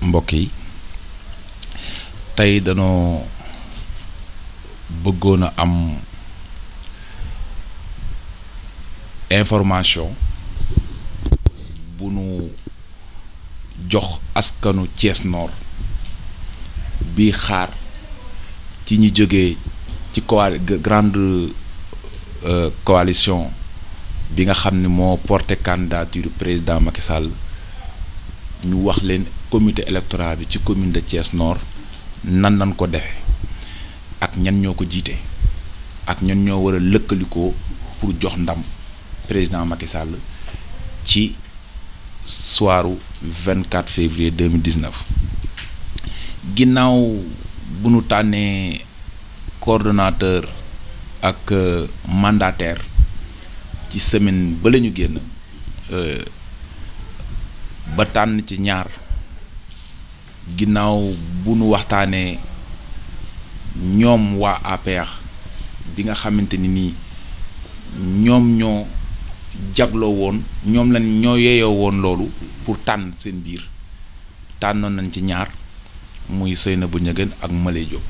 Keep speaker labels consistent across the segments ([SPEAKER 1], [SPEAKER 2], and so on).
[SPEAKER 1] mbokk yi tey danoo bëggoon a am information bu nu jox askanu Thiès Nord bi xaar ci ñi jógee ci grande coalition bi nga xam ne moo porté candidature président Macky Sall ñu wax leen comité électoral bi ci commune de Thiès Nord nan ko defee ak ñan ñoo ko jiite ak ñan ñoo war a lëkkalikoo pour jox ndam président Macky Sall ci soiru 24 février 2019 ginnaaw bu nu tànnee coordonnateur ak mandataire ci semaine ba la ñu génn ba tànn ci ñaar ginnaaw bu nu waxtaanee ñoom waa APR bi nga xamante ni nii ñoom ñoo jagloo woon ñoom lañ ñoo yeeyoo woon loolu pour tànn seen biir tànnoon nañ ci ñaar muy Seynabou Niéguène ak Maleye Diop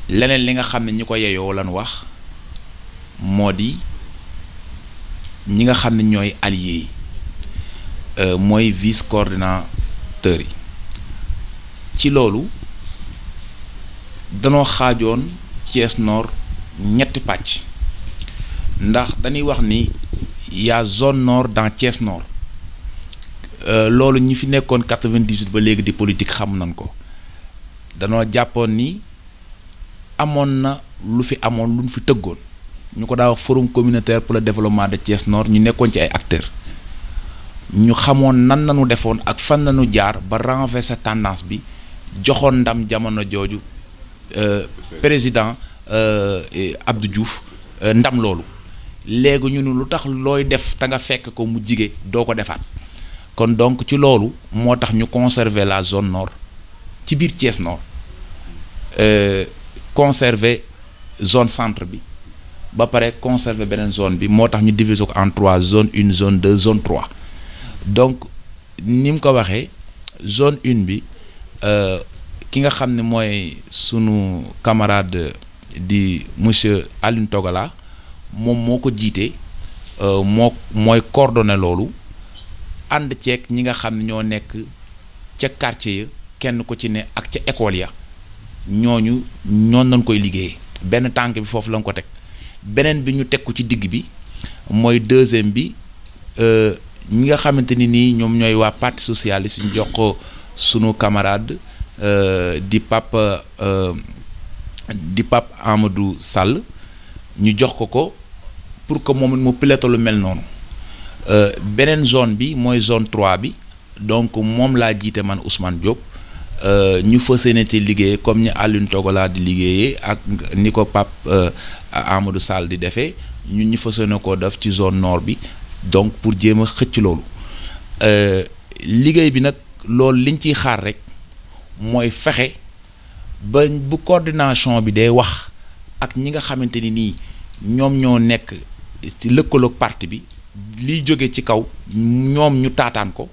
[SPEAKER 1] leneen li nga xam ne ñi ko yeeyoo lan wax moo di ñi nga xam ne ñooy alliés yi mooy vice coordinateur yi ci loolu danoo xaajoon Thiès Nord ñetti pàcc ndax dañuy wax ni y'a zone nord dans Thiès Nord loolu ñi fi nekkoon 98 ba léegi di politique xam nañ ko danoo jàppoon ni amoon na lu fi amoon lu fi tëggoon ñu ko daa wax forum communautaire pour le développement de Thiès Nord ñu nekkoon ci ay acteurs ñu xamoon nan nañu defoon ak fan nañu jaar ba renverser tendance bi joxoon ndam jamono jooju président Abdou Diouf ndam loolu léegi ñu ne lu tax looy def te nga fekk ko mu jige doo ko defaat kon donc ci loolu moo tax ñu conserver la zone nord ci biir Thiès Nord conserver zone centre bi ba pare conserver beneen zone bi moo tax ñu diviser ko en 3 zone 1 zone 2 zone 3 donc ni mu ko waxee zone 1 bi ki nga xam ne mooy sunu camarade di monsieur Alioune Togala moom moo ko jiite mooy coordonné loolu ànd ceeg ñi nga xam ne ñoo nekk ca quartier ya kenn ku ci ne ak ca école ya ñooñu ñoon nañ koy liggéeyee benn tànk bi foofu lañ ko teg beneen bi ñu teg ko ci digg bi mooy deuxième bi ñi nga xamante ni nii ñoom ñooy waa parti socialiste ñu jox ko sunu camarade di Pape Amadou Sall ñu jox ko pour que moom mu pilote lu mel noonu beneen zone bi mooy zone 3 bi donc moom laa jiite man Ousmane Diop ñu fas yéene ci liggéey comme ni Alioune Togala di liggéeyee ak ni ko Pape Amadou Sall di defee ñun ñu fas yéene koo def ci zone nord bi donc pour jéem a xëcc loolu liggéey bi nag loolu liñ ciy xaar rek mooy fexe ba bu coordination bi day wax ak ñi nga xamante ni nii ñoom ñoo nekk ci lëkkaloog parti bi liy jóge ci kaw ñoom ñu taataan ko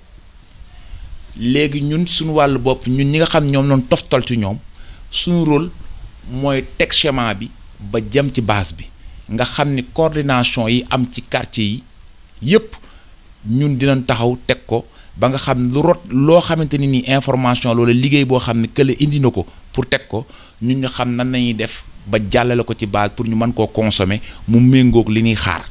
[SPEAKER 1] léegi ñun suñu wàllu bopp ñun ñi nga xam ñoom noonu toftal ci ñoom suñu rôle mooy teg schéma bi ba jëm ci base bi nga xam ni coordination yi am ci quartier yi yépp ñun dinañ taxaw teg ko ba nga xam lu rot loo xamante ni nii information loolu liggéey boo xam ne kële indi na ko pour teg ko ñun ñu xam nan nañuy def ba jàllale ko ci base pour ñu mën koo consommer mu méngoog li ñuy xaar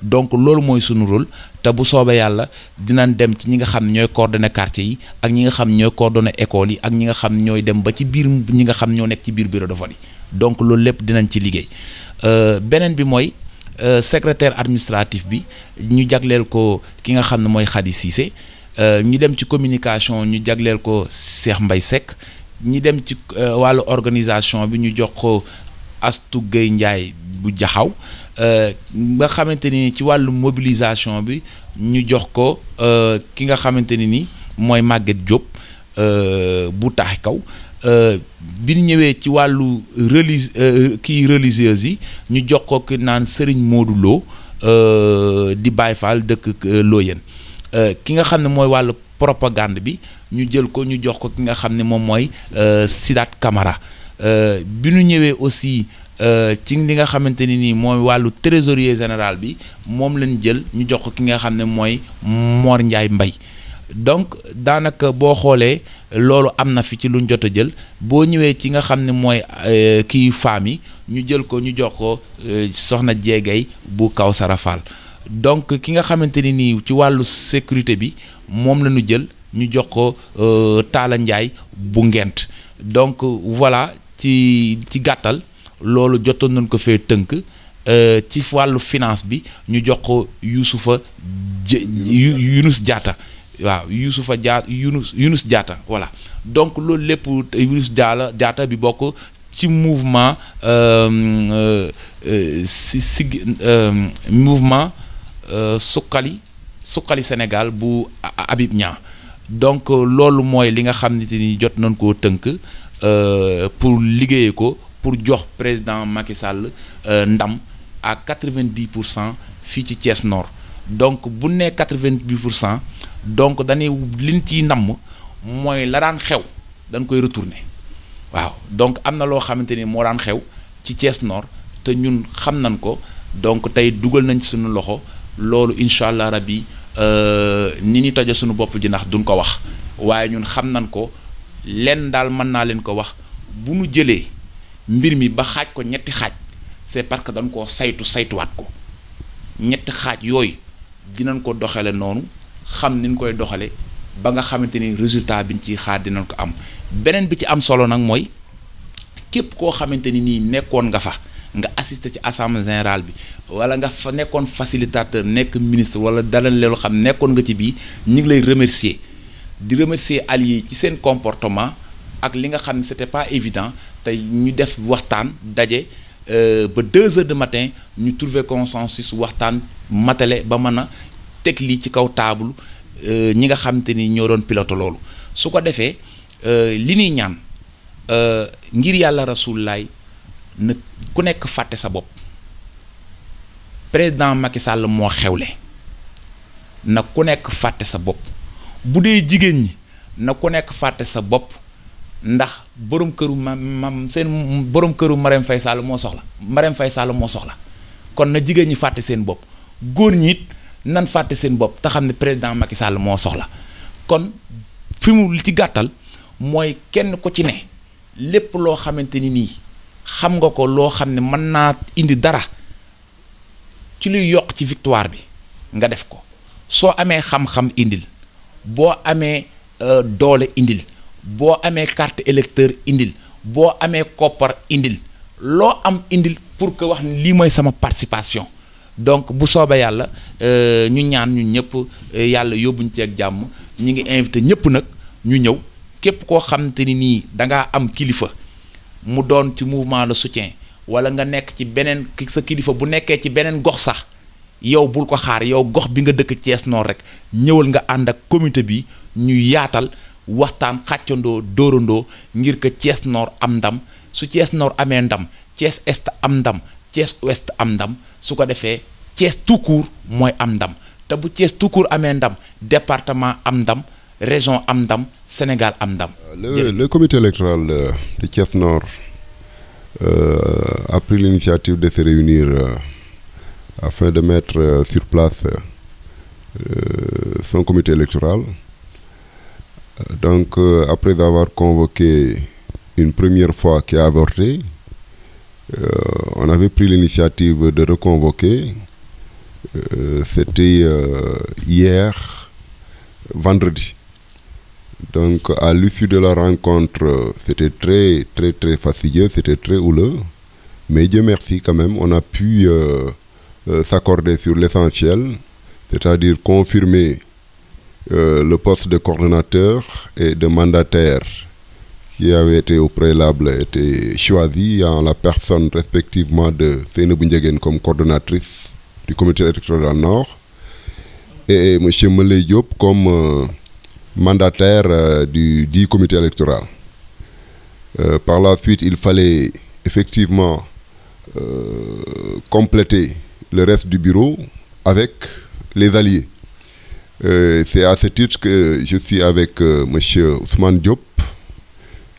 [SPEAKER 1] donc loolu mooy sunu rôle te bu soobee yàlla dinañ dem ci ñi nga xam ne ñooy coordonné quartier yi ak ñi nga xam ne ñooy coordonné école yi ak ñi nga xam ne ñooy dem ba ci biir ñi nga xam ñoo nekk ci biir bureau de vote yi donc loolu lépp dinañ ci liggéey beneen bi mooy secrétaire administratif bi ñu jagleel ko ki nga xam ne mooy Khady Cissé ñu dem ci communication ñu jagleel ko Cheikh Mbaye Seck ñi dem ci wàllu organisation bi ñu jox ko Astou Gueye Ndiaye bu jaxaw nga xamante ni ci wàllu mobilisation bi ñu jox ko ki nga xamante ni mooy Maguette Diop bu taax kaw bi ñu ñëwee ci wàllu religieuse yi ñu jox ko ki naan Serigne Modou Lo di Baye Fall dëkk Loyenne ki nga xam ne mooy wàllu propagande bi ñu jël ko ñu jox ko ki nga xam ne moom mooy Sidath Camara bi ñu ñëwee aussi ci li nga xamante ni nii mooy wàllu trésorier général bi moom lañ jël ñu jox ko ki nga xam ne mooy Mor Ndiaye Mbaye donc daanaka boo xoolee loolu am na fi ci luñ jot a jël boo ñëwee ci nga xam ne mooy kii femme yi ñu jël ko ñu jox ko soxna Jeegay bu Kawsara Fall donc ki nga xamante ni nii ci wàllu sécurité bi moom la ñu jël ñu jox ko Talla Ndiaye bu Ngent donc voilà ci gàttal loolu jotoon nañ ko fee tënk ci wàllu finance bi ñu jox ko Younous Diatta waaw Younous Diatta voilà donc loolu lépp Younous Diatta bi bokk ci mouvement mouvement suqali Sénégal bu Habib Niang donc loolu mooy li nga xam ne ni jot nañ koo tënk pour liggéeye ko pour jox président Macky Sall ndam à 90% fii ci Thiès Nord donc bu nee 90% donc dañuy liñ ciy namm mooy la daan xew dañ koy retourner waaw donc am na loo xamante ni moo daan xew ci Thiès Nord te ñun xam nañ ko donc tey dugal nañ ci suñu loxo loolu incha allah rabbi ni ñu toje suñu bopp ji ndax duñ ko wax waaye ñun xam nañ ko lenn daal mën naa leen ko wax bu nu jëlee mbir mi ba xaaj ko ñetti xaaj c'est parce que dañ koo saytuwaat ko ñetti xaaj yooyu dinañ ko doxale noonu xam niñ koy doxale ba nga xamante ni résultat biñ ciy xaar dinañ ko am beneen bi ci am solo nag mooy képp koo xamante ni nii nekkoon nga fa nga assister ci assemblée générale bi wala nga fa nekkoon facilitateur nekk ministre wala dara leelu xam nekkoon nga ci bii ñu ngi lay remercier di remercier alliés ci seen comportement ak li nga xam ne c'était pas évident tey ñu def waxtaan daje ba 2 heures du matin ñu trouver consensus waxtaan matale ba mën a teg lii ci kaw table ñi nga xamante ni ñoo doon pilote loolu su ko defee li ñuy ñaan ngir yàlla rasulullaay na ku nekk fàtte sa bopp président Macky Sall moo xewle na ku nekk fàtte sa bopp bu dee jigéen ñi na ku nekk fàtte sa bopp ndax borom këru seen borom këru Marème Faye Sall moo soxla Marème Faye Sall moo soxla kon na jigéen ñi fàtte seen bopp góor ñi it nan fàtte seen bopp te xam ne président Macky Sall moo soxla kon fi mu li ci gàttal mooy kenn ku ci ne lépp loo xamante ni nii xam nga ko loo xam ne mën naa indi dara ci luy yokk ci victoire bi nga def ko soo amee xam-xam indil boo amee doole indil boo amee carte électeur indil boo amee koppar indil loo am indil pour que wax ne lii mooy sama participation donc bu soobee yàlla ñu ñaan ñun ñëpp yàlla yóbbuñ ci ak jàmm ñi ngi invité ñëpp nag ñu ñëw képp koo xamante ni nii da ngaa am kilifa mu doon ci mouvement de soutien wala nga nekk ci beneen sa kilifa bu nekkee ci beneen gox sax yow bul ko xaar yow gox bi nga dëkk Thiès Nord rek ñëwal nga ànd ak comité bi ñu yaatal waxtaan xàccandoo dóorandoo ngir que Thiès Nord am ndam su Thiès Nord amee ndam Thiès Est am ndam Thiès Ouest am ndam su ko defee Thiès tout court mooy am ndam te bu Thiès tout court amee ndam département am ndam région am ndam Sénégal am ndam.
[SPEAKER 2] Le comité électoral de Thiès Nord a pris l'initiative de se réunir afin de mettre sur place son comité électoral. Donc, après avoir convoqué une première fois qui a avorté, on avait pris l'initiative de reconvoquer. C'était hier, vendredi. Donc, à l'issue de la rencontre, c'était très fastidieux, c'était très houleux. Mais Dieu merci quand même, on a pu s'accorder sur l'essentiel, c'est-à-dire confirmer le poste de coordonnateur et de mandataire qui avait été au préalable été choisi en la personne respectivement de Seynabou Ndiéguène comme coordonnatrice du comité électoral Nord et M. Moulay Diop comme mandataire du dit comité électoral. Par la suite, il fallait effectivement compléter le reste du bureau avec les alliés. C'est à ce titre que je suis avec M. Ousmane Diop,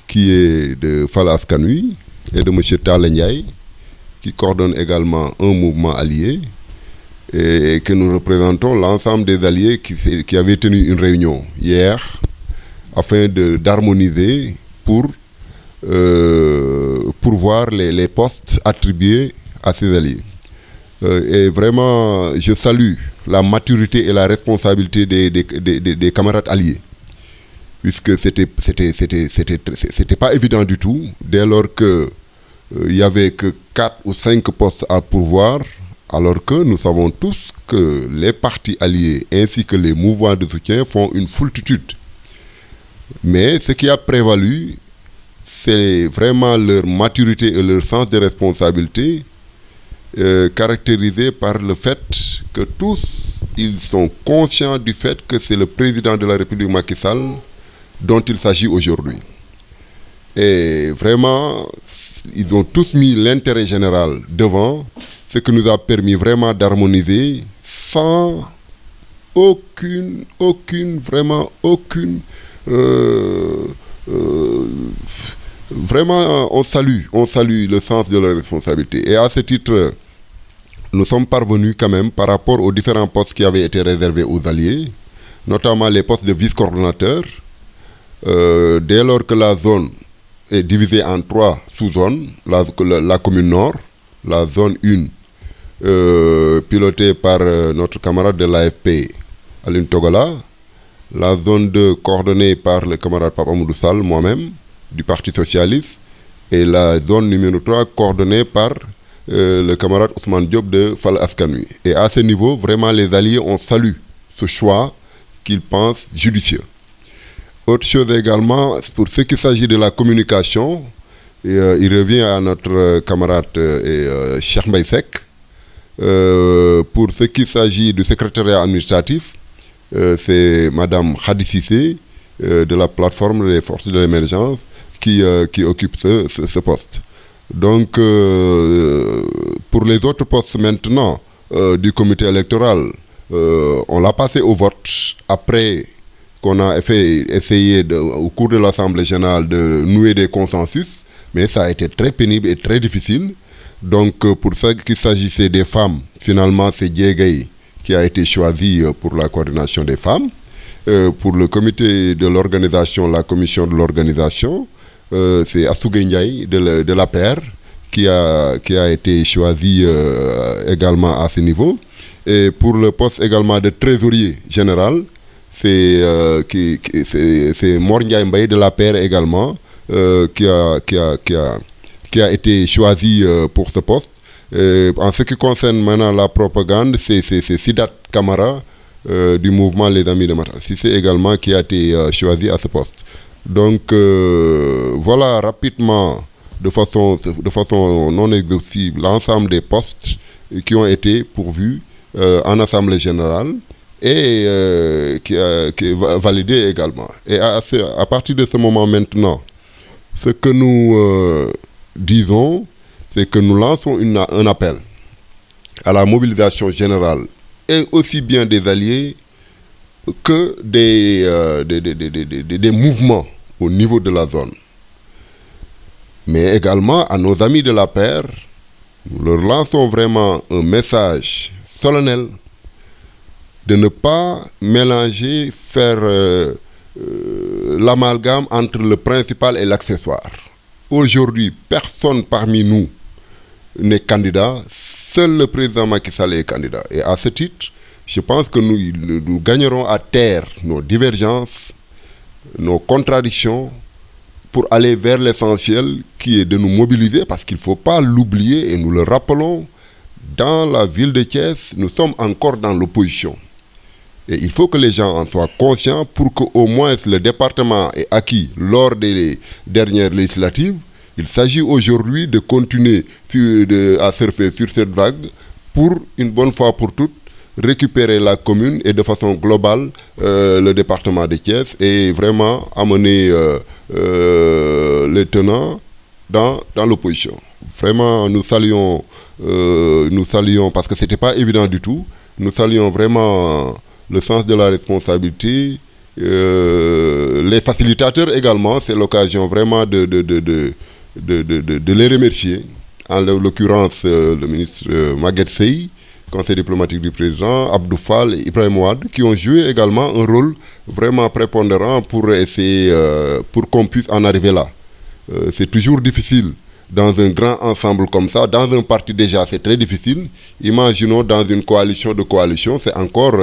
[SPEAKER 2] qui est de Fal Askan Wi, et de M. Talla Ndiaye, qui coordonne également un mouvement allié, et que nous représentons l'ensemble des alliés qui avaient tenu une réunion hier afin d'harmoniser pour voir les postes attribués à ces alliés. Et vraiment, je salue la maturité et la responsabilité des camarades alliés, puisque c'était pas évident du tout, dès lors que il y avait que 4 ou 5 postes à pourvoir, alors que nous savons tous que les partis alliés ainsi que les mouvements de soutien font une foultitude. Mais ce qui a prévalu, c'est vraiment leur maturité et leur sens de responsabilité, caractérisé par le fait que tous, ils sont conscients du fait que c'est le président de la République Macky Sall dont il s'agit aujourd'hui. Et vraiment, ils ont tous mis l'intérêt général devant, ce qui nous a permis vraiment d'harmoniser sans vraiment, on salue le sens de la responsabilité. Et à ce titre, nous sommes parvenus quand même, par rapport aux différents postes qui avaient été réservés aux alliés, notamment les postes de vice-coordonnateur, dès lors que la zone est divisée en 3 sous-zones, la commune nord, la zone 1, pilotée par notre camarade de l'AFP, Aline Togala, la zone 2, coordonnée par le camarade Papa Amadou Sall, moi-même, du Parti Socialiste, et la zone numéro 3, coordonnée par le camarade Ousmane Diop de Fal Askan Wi. Et à ce niveau, vraiment, les alliés ont salué ce choix qu'ils pensent judicieux. Autre chose également, pour ce qui s'agit de la communication, il revient à notre camarade Cheikh Mbaye Seck. Pour ce qui s'agit du secrétariat administratif, c'est Madame Khady Cissé de la plateforme des forces de l'émergence qui occupe ce poste. Donc, pour les autres postes maintenant du comité électoral, on l'a passé au vote après qu'on a essayé au cours de l'Assemblée générale de nouer des consensus, mais ça a été très pénible et très difficile. Donc, pour ce qui s'agissait des femmes, finalement, c'est Diégay qui a été choisi pour la coordination des femmes. Pour le comité de l'organisation, la commission de l'organisation, c'est Assougé Ndiaye de l'APR qui a été choisi également à ce niveau. Et pour le poste également de trésorier général, c'est Mor Ndiaye Mbaye de l'APR également qui a été choisi pour ce poste. En ce qui concerne maintenant la propagande, c'est Sidat Kamara du mouvement Les Amis de Matar Cissé également qui a été choisi à ce poste. Donc voilà rapidement, de façon non exhaustive, l'ensemble des postes qui ont été pourvus en Assemblée générale et qui est validé également. Et à partir de ce moment maintenant, ce que nous disons, c'est que nous lançons un appel à la mobilisation générale et aussi bien des alliés que des mouvements au niveau de la zone. Mais également à nos amis de la paire, nous leur lançons vraiment un message solennel de ne pas mélanger, faire l'amalgame entre le principal et l'accessoire. Aujourd'hui, personne parmi nous n'est candidat, seul le président Macky Sall est candidat. Et à ce titre, je pense que nous gagnerons à taire nos divergences, nos contradictions, pour aller vers l'essentiel qui est de nous mobiliser, parce qu'il ne faut pas l'oublier, et nous le rappelons, dans la ville de Thiès, nous sommes encore dans l'opposition. Et il faut que les gens en soient conscients pour qu'au moins le département ait acquis lors des dernières législatives. Il s'agit aujourd'hui de continuer à surfer sur cette vague pour, une bonne fois pour toutes, récupérer la commune et de façon globale le département de Thiès et vraiment amener les tenants dans l'opposition. Vraiment, nous saluons parce que ce n'était pas évident du tout, nous saluons vraiment le sens de la responsabilité, les facilitateurs également. C'est l'occasion vraiment de les remercier. En l'occurrence, le ministre Maguette Seye, conseil diplomatique du président, Abdou Fall et Ibrahim Ouad, qui ont joué également un rôle vraiment prépondérant pour essayer, pour qu'on puisse en arriver là. C'est toujours difficile dans un grand ensemble comme ça. Dans un parti déjà, c'est très difficile. Imaginons dans une coalition de coalitions, c'est encore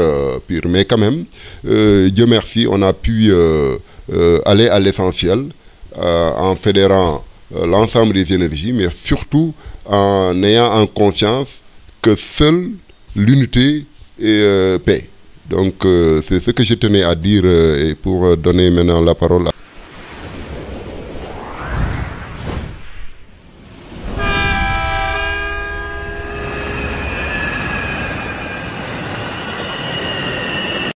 [SPEAKER 2] pire. Mais quand même, Dieu merci, on a pu aller à l'essentiel en fédérant l'ensemble des énergies, mais surtout en ayant en conscience que seule l'unité paie. Donc c'est ce que je tenais à dire et pour donner maintenant la parole à...